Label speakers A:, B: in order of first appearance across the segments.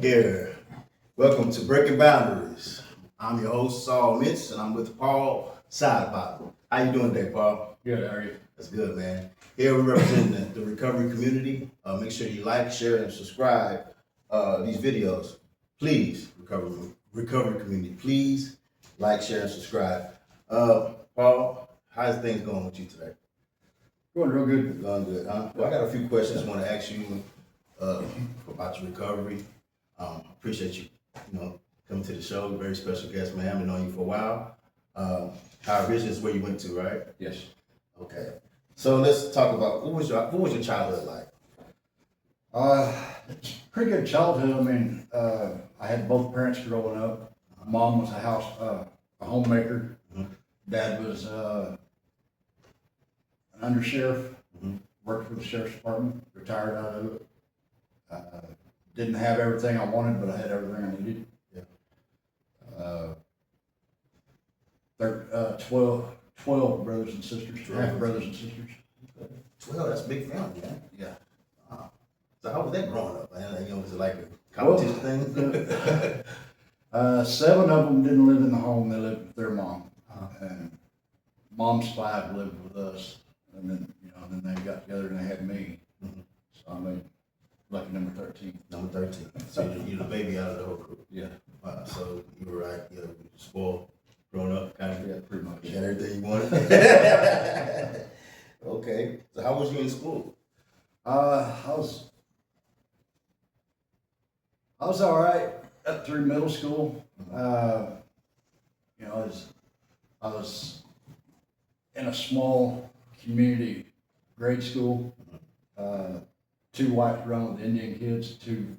A: Here, welcome to Breaking Boundaries. I'm your host Saul Mitch, and I'm with Paul Sidebottom. How you doing today, Paul?
B: Good, how are you?
A: That's good, man. Here we represent the recovery community. Make sure you like, share, and subscribe these videos. Please, recovery community, please like, share, and subscribe. Paul, how's things going with you today?
B: Going real good.
A: Going good, huh? Well, I got a few questions I want to ask you about your recovery. Appreciate you, coming to the show. Very special guest, man. I've been knowing you for a while. Higher Vision is where you went to, right?
B: Yes.
A: Okay. So let's talk about what was your childhood like?
B: Pretty good childhood. I had both parents growing up. Mom was a homemaker.
A: Mhm.
B: Dad was an undersheriff.
A: Mhm.
B: Worked for the sheriff's department. Retired out of it. Didn't have everything I wanted, but I had everything I needed.
A: Yeah.
B: 12 brothers and sisters.
A: 12
B: Half brothers and sisters.
A: 12, that's a big family, man.
B: Yeah.
A: So how was that growing up, man? Was it like a competition thing?
B: 7 of them didn't live in the home, they lived with their mom. And mom's 5 lived with us, and then they got together and they had me.
A: Mhm.
B: So I made lucky number 13.
A: Number 13. So you're the baby out of the whole group.
B: Yeah.
A: So you were right, spoiled, growing up, kind of.
B: Yeah, pretty much.
A: You got everything you wanted. Okay. So how was you in school?
B: I was all right up through middle school. I was in a small community grade school. 2 whites run with Indian kids, too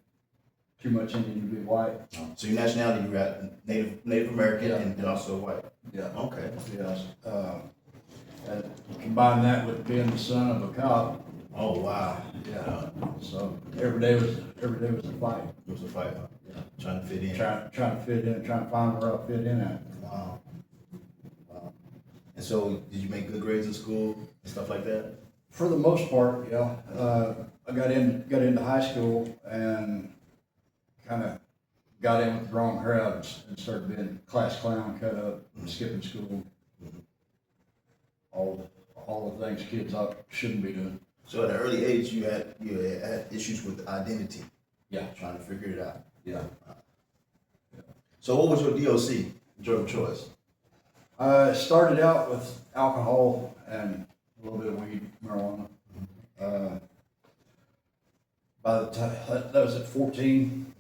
B: much Indian to be white.
A: So your nationality, you got Native American
B: Yeah.
A: and also white.
B: Yeah.
A: Okay.
B: Yes. And combine that with being the son of a cop.
A: Oh wow.
B: Yeah. So every day was a fight.
A: It was a fight. Huh?
B: Yeah.
A: Trying to fit in.
B: Trying to fit in, trying to find where I fit in at.
A: Wow. Wow. And so, did you make good grades in school and stuff like that?
B: For the most part, yeah. I got into high school and kind of got in with the wrong crowds and started being class clown, cut up, skipping school. All the things kids shouldn't be doing.
A: So, at an early age, you had issues with identity.
B: Yeah.
A: Trying to figure it out.
B: Yeah.
A: So, what was your DOC, drug of choice?
B: Started out with alcohol and a little bit of weed, marijuana. By the time that was at 14,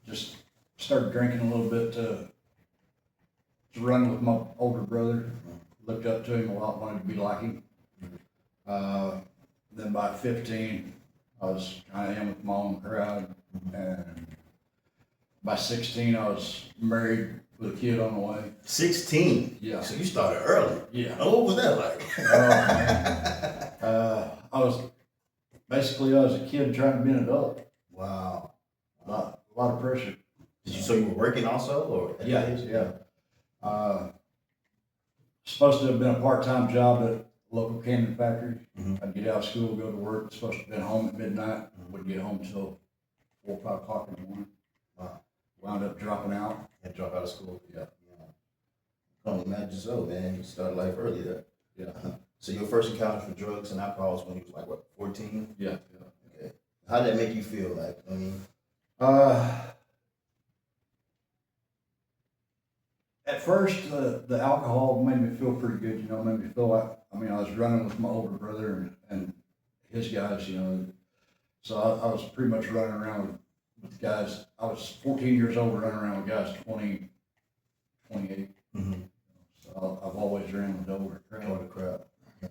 B: just started drinking a little bit to run with my older brother. Looked up to him a lot, wanted to be like him. Then by 15, I was kind of in with my own crowd, and by 16, I was married with a kid on the way.
A: 16.
B: Yeah.
A: So you started early.
B: Yeah.
A: Now, what was that like?
B: I was a kid trying to be an adult.
A: Wow.
B: A lot of pressure.
A: So you were working also, or at that
B: Yeah,
A: age?
B: yeah. Supposed to have been a part-time job at a local candy factory.
A: Mhm.
B: I'd get out of school, go to work. Supposed to have been home at midnight. Wouldn't get home till 4 or 5 o'clock in the morning.
A: Wow.
B: Wound up dropping out.
A: And drop out of school.
B: Yeah.
A: Can't imagine so, man. You started life early there.
B: Yeah.
A: So your first encounter for drugs and alcohol was when you was like what, 14?
B: Yeah.
A: Okay. How did that make you feel? Like,
B: At first, the alcohol made me feel pretty good. Made me feel like I was running with my older brother and his guys. So I was pretty much running around with guys. I was 14 years old, running around with guys 20, 28.
A: mm-hmm.
B: So I've always ran with the older crowd.
A: The crowd. Yeah.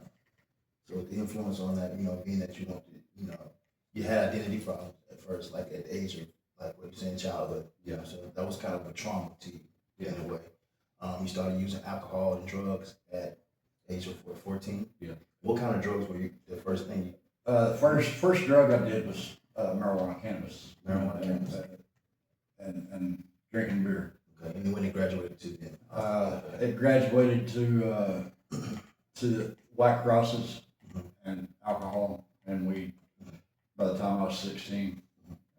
A: So the influence on that, being that you had identity problems at first, like at the age of like what you're saying, childhood.
B: Yeah.
A: So that was kind of a trauma to you in a way. You started using alcohol and drugs at age of 14.
B: Yeah.
A: What kind of drugs were you? The first thing you?
B: The first drug I did was marijuana, cannabis, and drinking beer.
A: Okay. And when it graduated to then?
B: It graduated to the White Crosses and alcohol and weed by the time I was 16,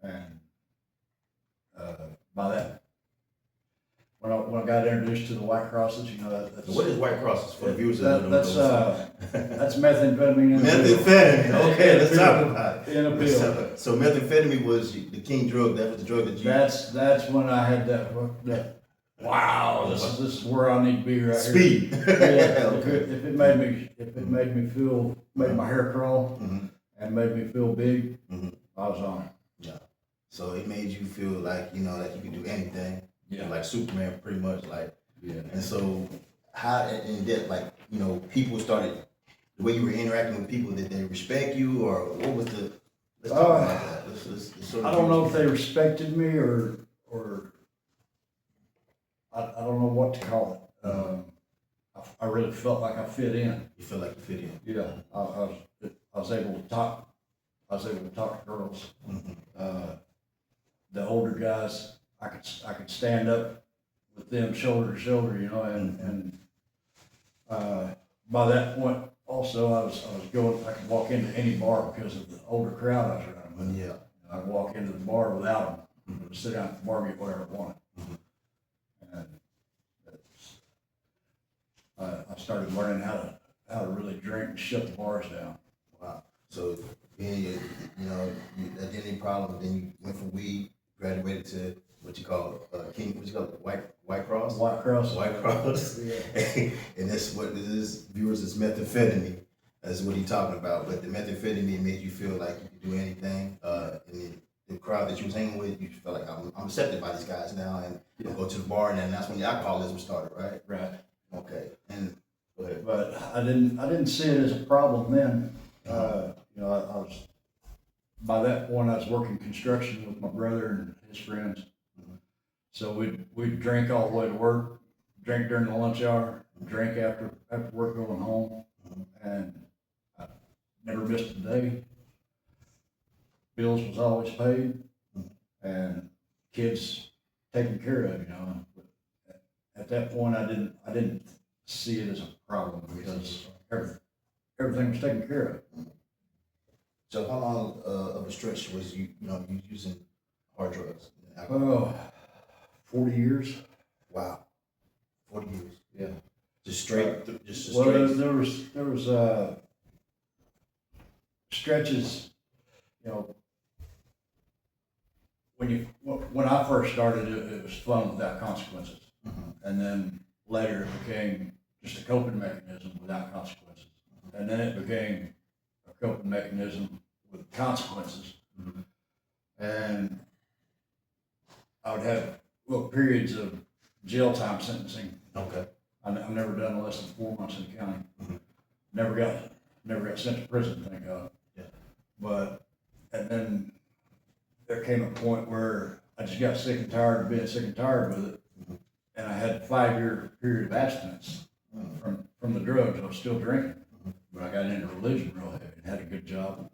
B: and by that. When I got introduced to the White Crosses, you know, that's.
A: What is White Crosses for the viewers that don't
B: That's,
A: know?
B: that's methamphetamine in a pill.
A: Methamphetamine, okay, let's talk about it.
B: In a
A: Let's
B: pill.
A: talk about it. So methamphetamine was the king drug, that was the drug that you.
B: That's when I had that, wow, this is where I need to be right
A: Speed.
B: here. Yeah, if it made me feel, made my hair crawl
A: Mhm.
B: and made me feel big,
A: Mhm.
B: I was on it.
A: Yeah. So it made you feel like, you know, like you could do anything.
B: Yeah.
A: Like Superman, pretty much, like.
B: Yeah.
A: And so, how in depth, like, you know, people started, the way you were interacting with people, did they respect you, or what was the, let's talk about that. Let's sort of.
B: I don't know if they respected me or I don't know what to call it. I really felt like I fit in.
A: You feel like you fit in.
B: Yeah, I was able to talk. I was able to talk to girls.
A: Mhm.
B: The older guys, I could stand up with them shoulder to shoulder, you know, and by that point also I was going. I could walk into any bar because of the older crowd I was around with.
A: Yeah.
B: I could walk into the bar without them. Sit down at the bar and get whatever I wanted.
A: Mhm.
B: And I started learning how to really drink and shut the bars down.
A: Wow. So being you know, you identity problem, then you went from weed, graduated to what you call King, what you call it, White Cross?
B: White Cross.
A: White Cross.
B: Yeah.
A: And that's what it is, viewers, is methamphetamine. That's what he's talking about. But the methamphetamine made you feel like you could do anything. And the crowd that you was hanging with, you felt like I'm accepted by these guys now, and
B: Yeah.
A: go to the bar, and then that's when the alcoholism started, right?
B: Right.
A: Okay. And go ahead.
B: But I didn't see it as a problem then. You know, I was, by that point, I was working construction with my brother and his friends.
A: Mhm.
B: So we'd drink all the way to work, drink during the lunch hour, drink after work going home,
A: Mhm.
B: and I never missed a day. Bills was always paid, and kids taken care of, you know. At that point, I didn't see it as a problem because everything was taken care of.
A: So how long of a stretch was you using hard drugs?
B: Oh, 40 years.
A: Wow, 40 years.
B: Yeah.
A: Just straight, just
B: Well,
A: straight.
B: there was stretches, you know, when I first started, it was fun without consequences.
A: Mhm.
B: And then later it became just a coping mechanism without consequences. And then it became a coping mechanism with consequences.
A: Mhm.
B: And I would have little periods of jail time sentencing.
A: Okay.
B: I've never done less than 4 months in the county.
A: Mhm.
B: Never got sent to prison, thank God.
A: Yeah.
B: But, and then there came a point where I just got sick and tired of being sick and tired with it.
A: Mhm.
B: And I had a 5-year period of abstinence
A: Mhm.
B: from the drugs. I was still drinking,
A: Mhm.
B: but I got into religion real heavy and had a good job.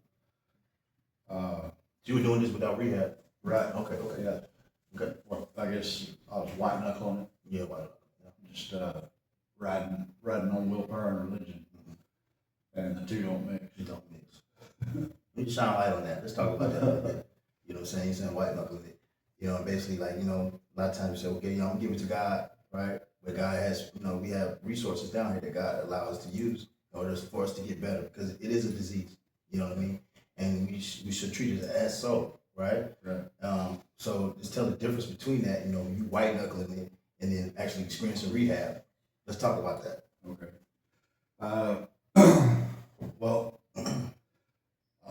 A: You were doing this without rehab?
B: Right.
A: Okay, okay.
B: Yeah.
A: Okay.
B: Well, I guess I was white knuckling it,
A: Yeah, why?
B: just riding on willpower and religion, and the two don't mix.
A: You don't mix. You shine light on that. Let's talk about that a little bit. You know what I'm saying? You saying white knuckling it. You know, basically like, you know, a lot of times you say, okay, you know, I'm giving it to God, right? But God has, you know, we have resources down here that God allows us to use in order for us to get better, because it is a disease. You know what I mean? And we should treat it as so, right?
B: Right.
A: So just tell the difference between that, you know, you white knuckling it and then actually experiencing rehab. Let's talk about that.
B: Okay. Well,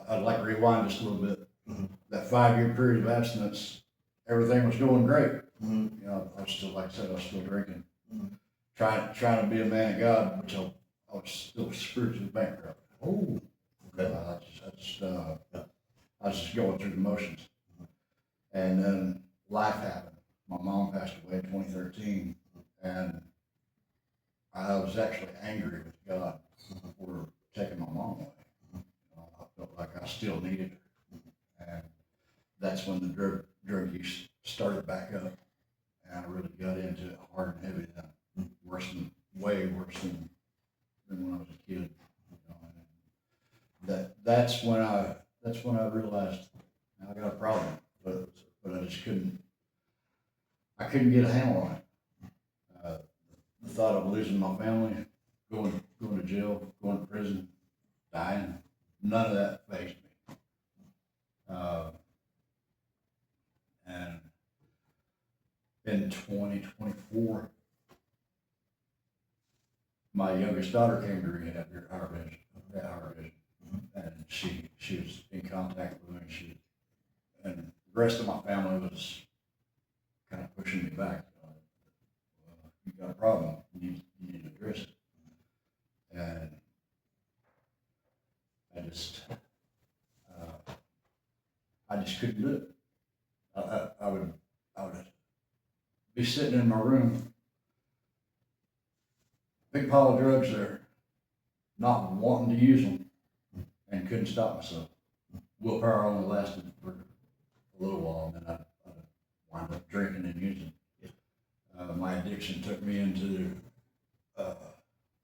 B: I'd like to rewind just a little bit.
A: Mhm.
B: That 5-year period of abstinence, everything was going great.
A: Mm-hmm.
B: You know, I was still, like I said, I was still drinking,
A: Mhm.
B: trying to be a man of God, which I was still spiritually bankrupt.
A: Oh, okay.
B: I was just going through the motions. And then life happened. My mom passed away in 2013, and I was actually angry with God for taking my mom away. You know, I felt like I still needed her. And that's when the drug use started back up, and I really got into it hard and heavy then. Way worse than when I was a kid. You know, and that's when I realized I got a problem, but I just couldn't I couldn't get a handle on it. The thought of losing my family, going to jail, going to prison, dying, none of that fazed me. And in 2024, my youngest daughter came to rehab here at Howard Vision, and she was in contact with me. And the rest of my family was kind of pushing me back. You got a problem, you need to address it. And I just couldn't do it. I would be sitting in my room, big pile of drugs there, not wanting to use them, and couldn't stop myself. Willpower only lasted for a little while, and then I'd wind up drinking and using. My addiction took me into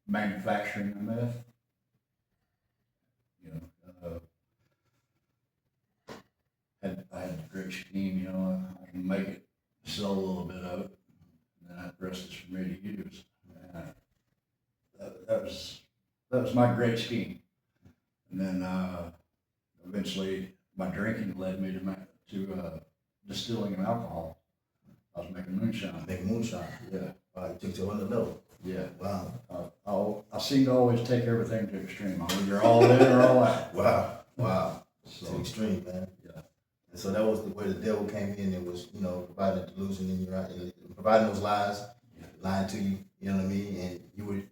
B: manufacturing of meth. You know, I had a great scheme. You know, I can make it, sell a little bit of it, and then the rest is for me to use. That was my great scheme. And then eventually, my drinking led me to distilling of alcohol. I was making moonshine.
A: Make moonshine.
B: Yeah.
A: You took to another level.
B: Yeah.
A: Wow.
B: I seem to always take everything to extreme. I'm either all in or all out.
A: Wow.
B: So,
A: To extreme, man.
B: yeah.
A: And so that was where the devil came in and was, you know, providing delusion in your, providing those lies, lying to you. You know what I mean? And you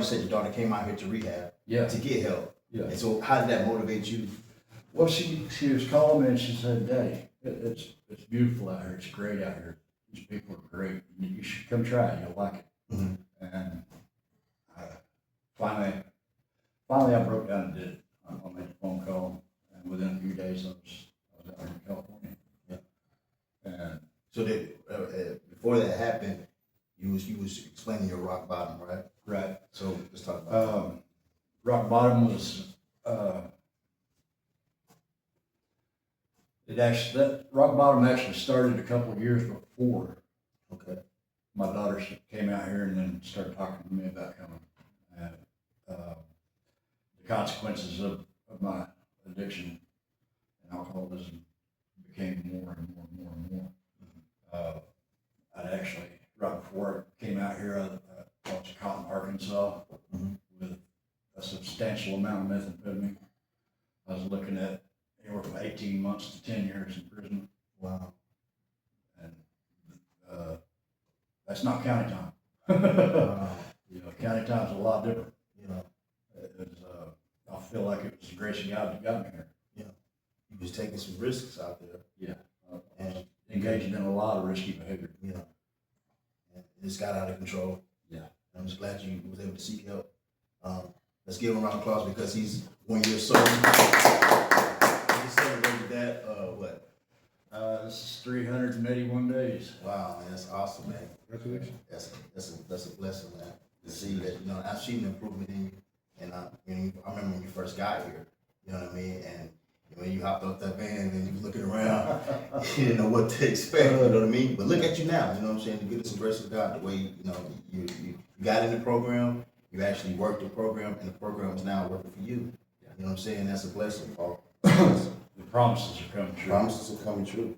A: said your daughter came out here to rehab.
B: Yeah.
A: To get help.
B: Yeah.
A: And so how did that motivate you?
B: Well, she was calling me and she said, "Daddy, it's beautiful out here. It's great out here. These people are great. You should come try it. You'll like it."
A: Mm-hmm.
B: And finally, I broke down and did it. I made a phone call, and within a few days, I was out here in California.
A: Yeah.
B: And
A: So that before that happened, you was explaining your rock bottom, right?
B: right.
A: So let's talk about that.
B: Rock bottom was that rock bottom actually started a couple of years before
A: Okay.
B: my daughter came out here and then started talking to me about coming. And the consequences of my addiction and alcoholism became more and more and more and more. I'd actually, right before I came out here, I was in Cotton, Arkansas, with a substantial amount of methamphetamine. I was looking at anywhere from 18 months to 10 years in prison.
A: Wow.
B: And that's not county time.
A: Wow.
B: You know, county time's a lot different.
A: You know,
B: I feel like it was the grace of God that got me here.
A: you was taking some risks out there.
B: Yeah.
A: And
B: Engaging in a lot of risky behavior.
A: you know, and it's got out of control.
B: Yeah.
A: And I'm just glad you was able to seek help. Let's give him a round of applause because he's 1 year sober. He celebrated that, what?
B: This is 381 days.
A: Wow, man, that's awesome, man.
C: Congratulations.
A: That's a blessing, man. To see that, you know, I've seen the improvement in you. And you know, I remember when you first got here, you know what I mean? And when you hopped off that van and you was looking around, you didn't know what to expect, you know what I mean? But look at you now, you know what I'm saying? The goodness and grace of God, the way, you know, you got in the program, you actually worked the program, and the program is now working for you. You know what I'm saying? That's a blessing, Paul.
B: The promises are coming true.
A: Promises are coming true.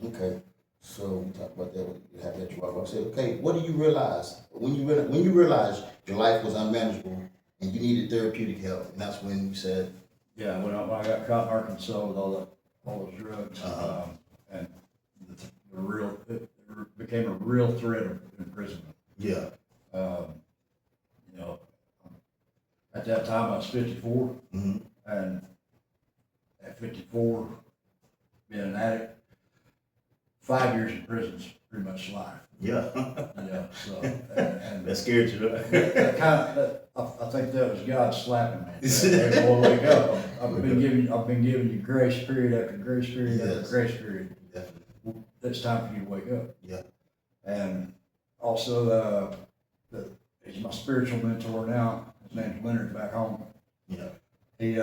A: Okay, so we talked about that. We have that. I said, okay, what do you realize when you realized your life was unmanageable and you needed therapeutic help? And that's when you said,
B: Yeah, when I got caught in Arkansas with all those drugs, and it became a real threat of imprisonment.
A: yeah,
B: You know, at that time I was 54,
A: mm-hmm.
B: and at 54, being an addict, 5 years in prison is pretty much life.
A: yeah,
B: Yeah, so and
A: that scared you, right?
B: I think that was God slapping me. Hey, boy, wake up! I've been giving you grace period after grace period after
A: Yes.
B: grace period.
A: Definitely.
B: It's time for you to wake up.
A: Yeah,
B: And also, he's my spiritual mentor now. His name's Leonard back home.
A: yeah,
B: He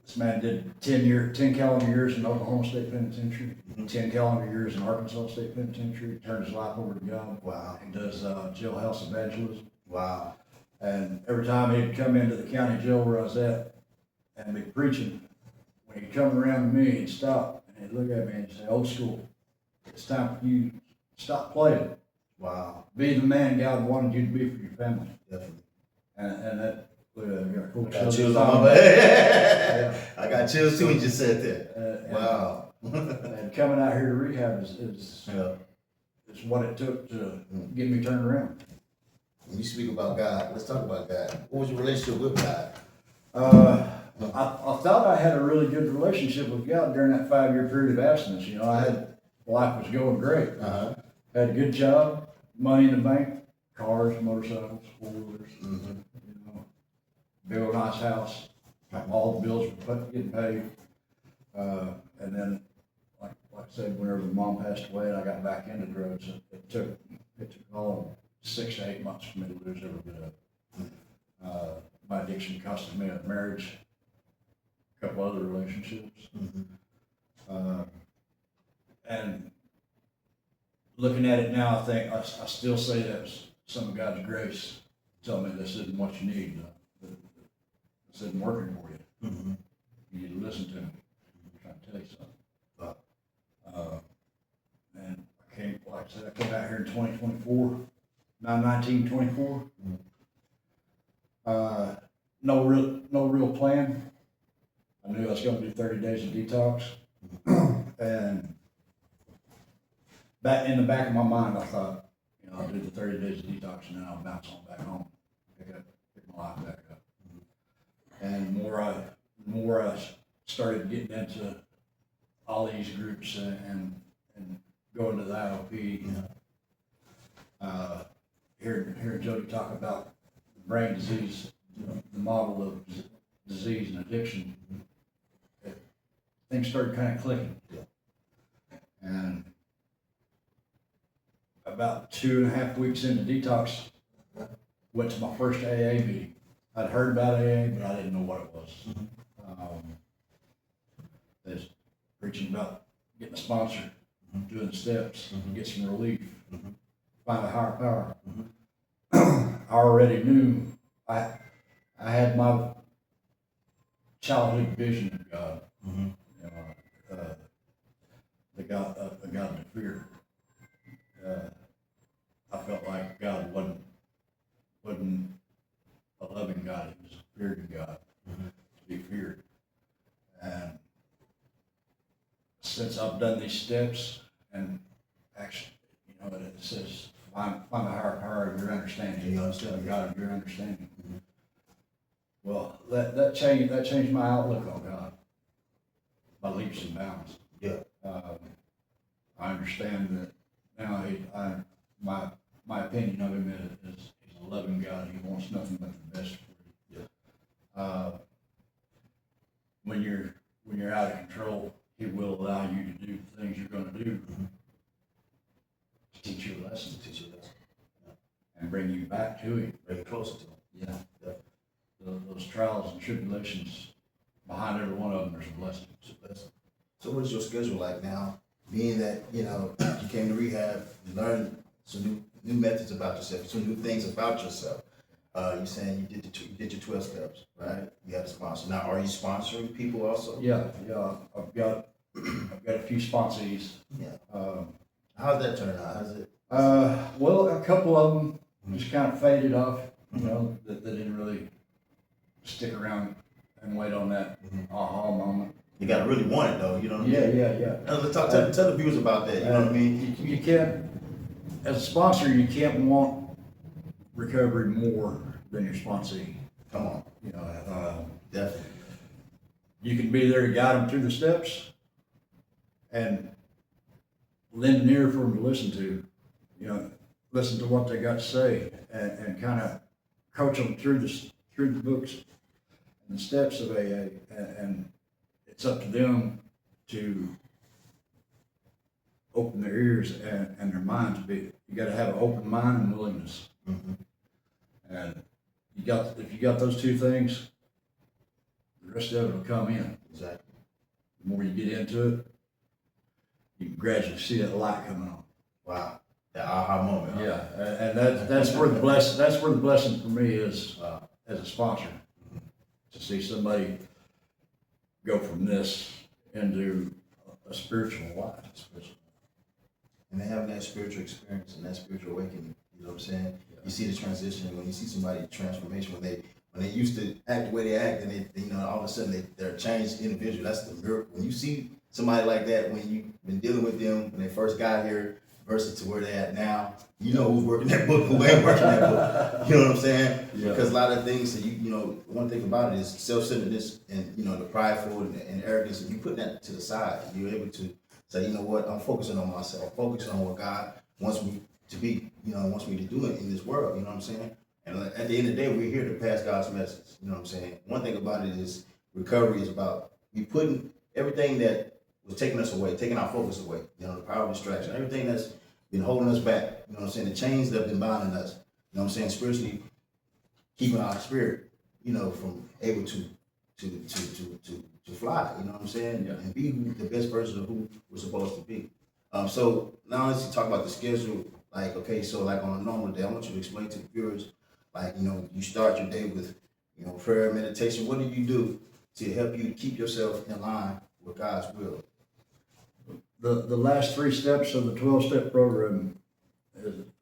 B: This man did 10 calendar years in Oklahoma State Penitentiary, 10 calendar years in Arkansas State Penitentiary, turned his life over to God.
A: Wow.
B: He does jailhouse evangelism.
A: Wow.
B: And every time he'd come into the county jail where I was at and be preaching, when he'd come around to me, he'd stop and he'd look at me and he'd say, "Old school, it's time for you to stop playing.
A: Wow.
B: Be the man God wanted you to be for your family."
A: Definitely.
B: And that, got cool
A: Got chills on my back. I got chills too when you just said that. Wow.
B: And coming out here to rehab is
A: Yeah.
B: what it took to get me turned around.
A: When you speak about God, let's talk about God. What was your relationship with God?
B: I thought I had a really good relationship with God during that 5-year period of abstinence. You know, life was going great.
A: Uh-huh.
B: Had a good job, money in the bank, cars, motorcycles, 4-wheelers,
A: Mm-hmm.
B: you know, build a nice house, all the bills were getting paid. And then, like I said, whenever mom passed away and I got back into drugs, it took all 6 to 8 months for me to lose every bit of it. My addiction costed me a marriage, a couple other relationships.
A: Mm-hmm.
B: And looking at it now, I think I still say that was some of God's grace telling me this isn't what you need. This isn't working for you.
A: Mm-hmm.
B: You need to listen to me. I'm trying to tell you something. And like I said, I came out here in 2024, 9/19/24. No real plan. I knew I was going to do 30 days of detox, and back in the back of my mind, I thought, you know, I'll do the 30 days of detox and then I'll bounce on back home, pick my life back up. And the more I started getting into all these groups and going to the IOP, hearing Jody talk about brain disease, the model of disease and addiction, things started kind of clicking. And about 2.5 weeks into detox, went to my first AA meeting. I'd heard about AA, but I didn't know what it was. They was preaching about getting a sponsor, doing steps, get some relief, find a higher power. I already knew I had my childhood vision of God, you know, a God to fear. I felt like God wasn't a loving God; He was a fearing God, to be feared. And since I've done these steps, and actually, you know, it says find a higher power of your understanding.
A: You understand
B: God of your understanding. Well, that changed my outlook on God by leaps and bounds.
A: Yeah.
B: I understand that now. My opinion of him is he's a loving God. He wants nothing but the best for you.
A: Yeah.
B: When you're out of control, He will allow you to do the things you're going to do to teach you a lesson, and bring you back to Him.
A: Bring it closer to Him.
B: Yeah. Those trials and tribulations, behind every one of them, there's a blessing.
A: It's a blessing. So what is your schedule like now? Being that, you know, you came to rehab, you learned some new methods about yourself, some new things about yourself. You're saying you did your 12 steps, right? You had a sponsor. Now, are you sponsoring people also?
B: Yeah. I've got a few sponsees.
A: Yeah. How's that turn out? How's it?
B: Well, a couple of them just kind of faded off. You know, that they didn't really stick around and wait on that aha moment.
A: You gotta really want it though, you know what I mean?
B: Yeah.
A: Now, let's tell the viewers about that, you know what I mean?
B: You can't, as a sponsor, you can't want recovery more than your sponsee.
A: Come on.
B: You know,
A: Definitely.
B: you can be there to guide them through the steps and lend an ear for them to listen to, you know, listen to what they got to say and kind of coach them through the books and the steps of AA, and it's up to them to open their ears and their minds. You got to have an open mind and willingness. And if you got those two things, the rest of it will come in. more you get into it, you can gradually see that light coming on.
A: Wow. The aha moment. Huh?
B: Yeah, and that's where the blessing for me is, as a sponsor, to see somebody go from this into a spiritual life.
A: And they have that spiritual experience and that spiritual awakening. You know what I'm saying? Yeah. You see the transition when you see somebody transformation when they used to act the way they act, and they all of a sudden they're a changed individual. That's the miracle. When you see somebody like that, when you've been dealing with them when they first got here versus to where they're at now, you know who's working that book, who ain't working that book. You know what I'm saying? Yeah. Because a lot of things that you know, one thing about it is self-centeredness and the prideful and arrogance. And you put that to the side, you're able to say, you know what, I'm focusing on myself. I'm focusing on what God wants me to be, wants me to do it in this world. You know what I'm saying? And at the end of the day, we're here to pass God's message. You know what I'm saying? One thing about it is recovery is about we putting everything that was taking us away, taking our focus away, the power of distraction, everything that's been holding us back, you know what I'm saying? The chains that have been binding us, you know what I'm saying? Spiritually keeping our spirit, from able to fly, you know what I'm saying? Yeah. And be the best version of who we're supposed to be. So now let's talk about the schedule. Like, okay, so like on a normal day, I want you to explain to the viewers, like, you start your day with, prayer, meditation. What do you do to help you keep yourself in line with God's will?
B: The last 3 steps of the 12-step program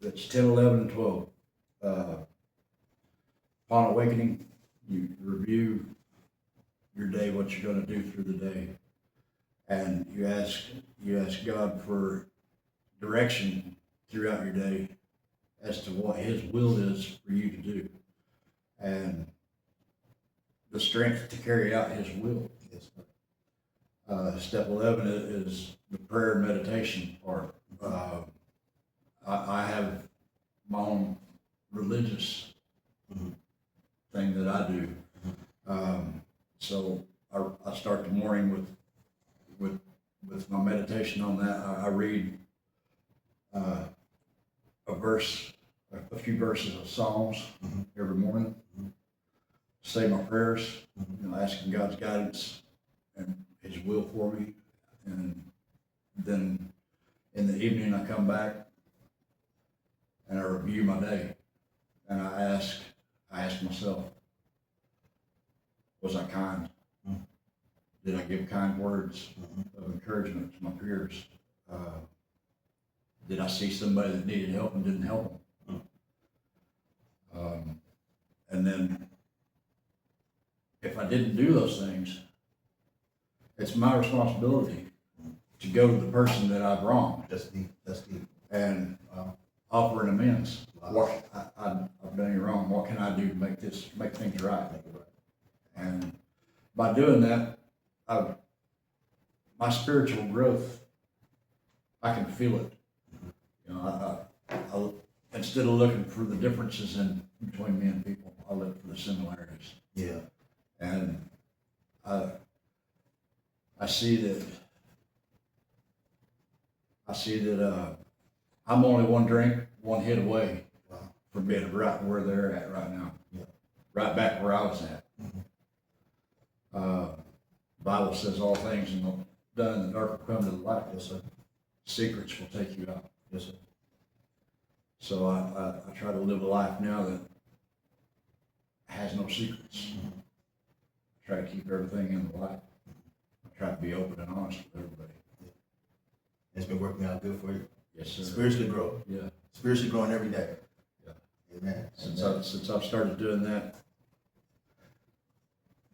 B: it's 10, 11, and 12. Upon awakening, you review your day, what you're going to do through the day, and you ask God for direction throughout your day as to what His will is for you to do, and the strength to carry out His will. Yes. Step 11 is the prayer and meditation part. I have my own religious thing that I do. So I start the morning with my meditation on that. I read a few verses of Psalms every morning. Say my prayers, asking God's guidance and His will for me. And then in the evening I come back and I review my day, and I ask myself, was I kind? Did I give kind words of encouragement to my peers? Did I see somebody that needed help and didn't help them? And then if I didn't do those things, it's my responsibility to go to the person that I've wronged. That's deep. And offer an amends. Wow. I've done you wrong. What can I do to make things right? And by doing that, my spiritual growth, I can feel it. I instead of looking for the differences between me and people, I look for the similarities. Yeah. And I see that I'm only one hit away from being right where they're at right now. Yeah. Right back where I was at. Bible says all things done in the dark will come to the light. Yes, sir. Secrets will take you out. Yes, sir. So I try to live a life now that has no secrets. I try to keep everything in the light. I try to be open and honest with everybody. It's been working out good for you. Yes, sir. Spiritually grow. Yeah. Spiritually growing every day. Yeah. Amen. Since I've started doing that,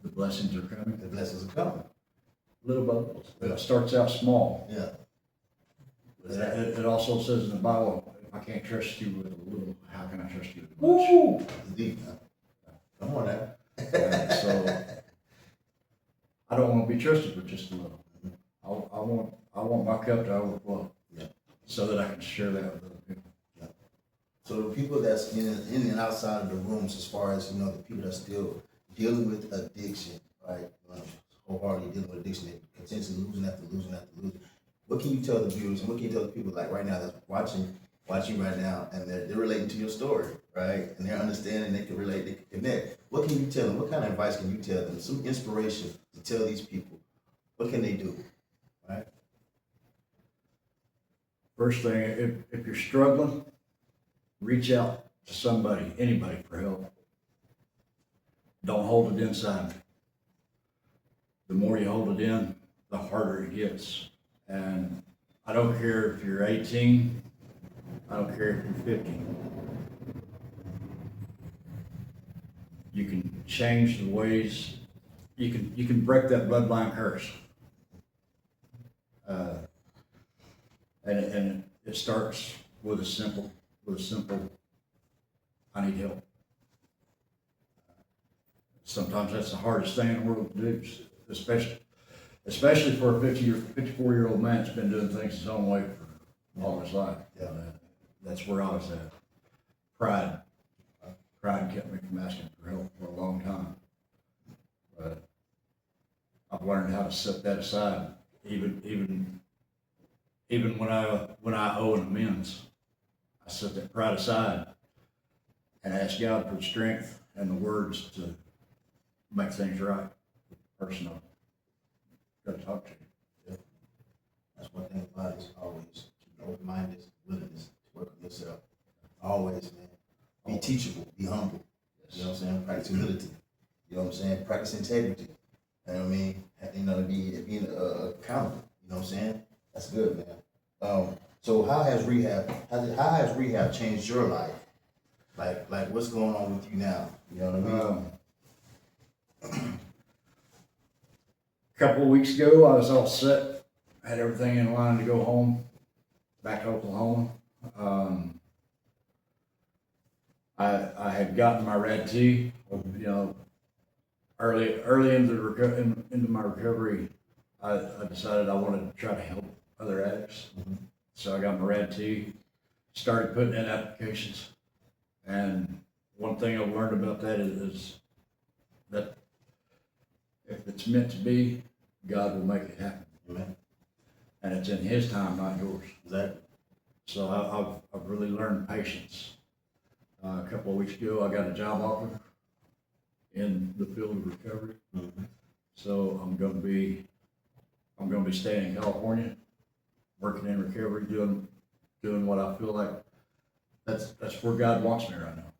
B: the blessings are coming. The blessings are coming. Little by little. It starts out small. Yeah. It also says in the Bible, if I can't trust you with a little, how can I trust you with much? Woo! That's deep, huh? Come on now. So I don't want to be trusted with just a little. I want my cup to overflow. Yeah. So that I can share that with other people. Yeah. So the people that's in and outside of the rooms, as far as the people that's still dealing with addiction, right? Wholeheartedly dealing with addiction, they continuously losing after losing. What can you tell the viewers, and what can you tell the people like right now that's watching right now, and they're relating to your story, right? And they're understanding, they can relate, they can connect. What can you tell them? What kind of advice can you tell them? Some inspiration to tell these people
A: what can they do? Right?
B: First thing, if you're struggling, reach out to somebody, anybody for help. Don't hold it inside. The more you hold it in, the harder it gets. And I don't care if you're 18, I don't care if you're 50. You can change the ways, you can break that bloodline curse. And it starts with a simple, I need help. Sometimes that's the hardest thing in the world to do, especially for a 54-year-old man that's been doing things his own way for all his life.
A: Yeah.
B: That's where I was at. Pride kept me from asking for help for a long time. But I've learned how to set that aside, even when I owe an amends. I set that pride aside and ask God for the strength and the words to make things right. Personal. Got to talk to you.
A: That's one thing about it, is always keep an open-minded willingness to work on yourself. Always, man. Be teachable, be humble. You know what I'm saying? Practice humility. You know what I'm saying? Practice integrity. You know what I mean? Being accountable. You know what I'm saying? That's good, man. So how has rehab changed your life? Like what's going on with you now? You know what I mean?
B: A couple of weeks ago, I was all set, had everything in line to go home, back to Oklahoma. I had gotten my RAD-T, you know, early into my recovery. I decided I wanted to try to help other addicts.
A: Mhm.
B: So I got my RAD-T, started putting in applications. And one thing I've learned about that is that if it's meant to be, God will make it happen.
A: Amen.
B: And it's in His time, not yours.
A: Exactly.
B: So I've really learned patience. A couple of weeks ago, I got a job offer in the field of recovery.
A: Mhm.
B: So I'm going to be staying in California, working in recovery, doing what I feel like that's where God wants me right now.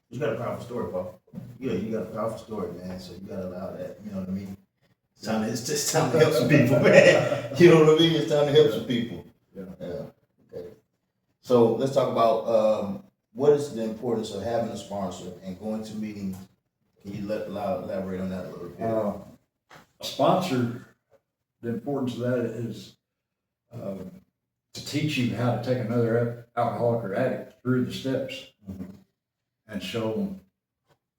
A: You got a powerful story, Paul. Yeah, you got a powerful story, man. So you gotta allow that. You know what I mean? It's just time to help some people, man. You know what I mean? It's time to help some people.
B: Yeah.
A: Okay. So let's talk about what is the importance of having a sponsor and going to meetings. Can you elaborate on that a little bit?
B: A sponsor, the importance of that is to teach you how to take another alcoholic or addict through the steps
A: Mhm.
B: and show them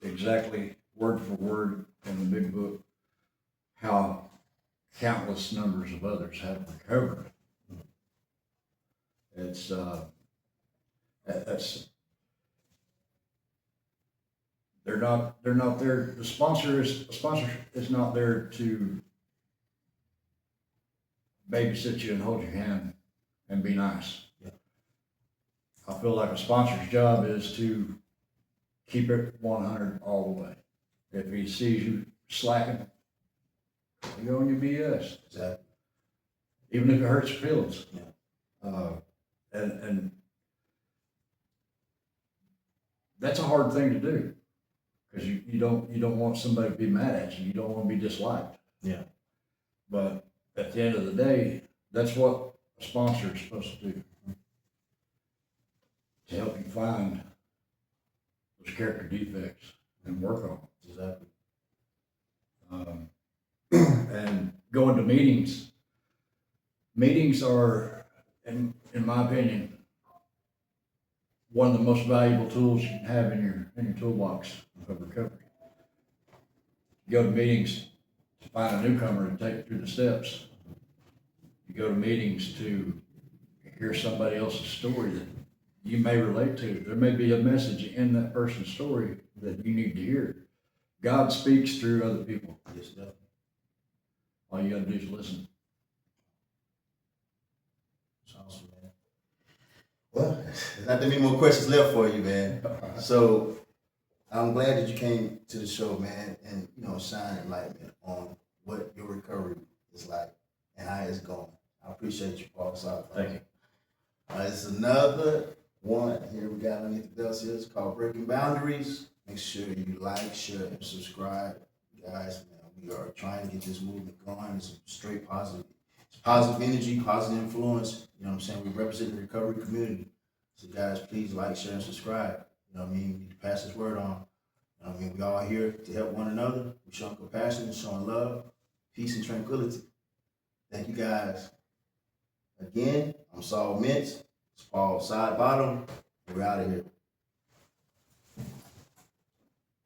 B: exactly word for word in the big book how countless numbers of others have recovered. It's that's they're not there. The sponsor is not there to babysit you and hold your hand and be nice.
A: Yeah.
B: I feel like a sponsor's job is to keep it 100 all the way. If he sees you slacking, you go on your BS.
A: Exactly.
B: Even if it hurts your feelings.
A: Yeah.
B: And that's a hard thing to do because you don't want somebody to be mad at you. You don't want to be disliked.
A: Yeah.
B: But at the end of the day, that's what a sponsor is supposed to do, to help you find those character defects and work on them.
A: Exactly.
B: And going to meetings. Meetings are, in my opinion, one of the most valuable tools you can have in your toolbox of recovery. You go to meetings to find a newcomer to take you through the steps. You go to meetings to hear somebody else's story that you may relate to. There may be a message in that person's story that you need to hear. God speaks through other people.
A: Yes, definitely.
B: All you gotta do is listen.
A: That's awesome, man. Well, there's not that many more questions left for you, man. So I'm glad that you came to the show, man, and shine enlightenment on what your recovery it's like, and how it's going. I appreciate you, Paul. Sorry.
C: Thank you.
A: It's another one here we got underneath the belt here. It's called Breaking Boundaries. Make sure you like, share, and subscribe. Guys, man, we are trying to get this movement going. It's straight positive. It's positive energy, positive influence. You know what I'm saying? We represent the recovery community. So guys, please like, share, and subscribe. You know what I mean? We need to pass this word on. You know what I mean? We all here to help one another. We're showing compassion, showing love, peace, and tranquility. Thank you guys. Again, I'm Saul Mintz. It's Paul Side Bottom. We're out of here.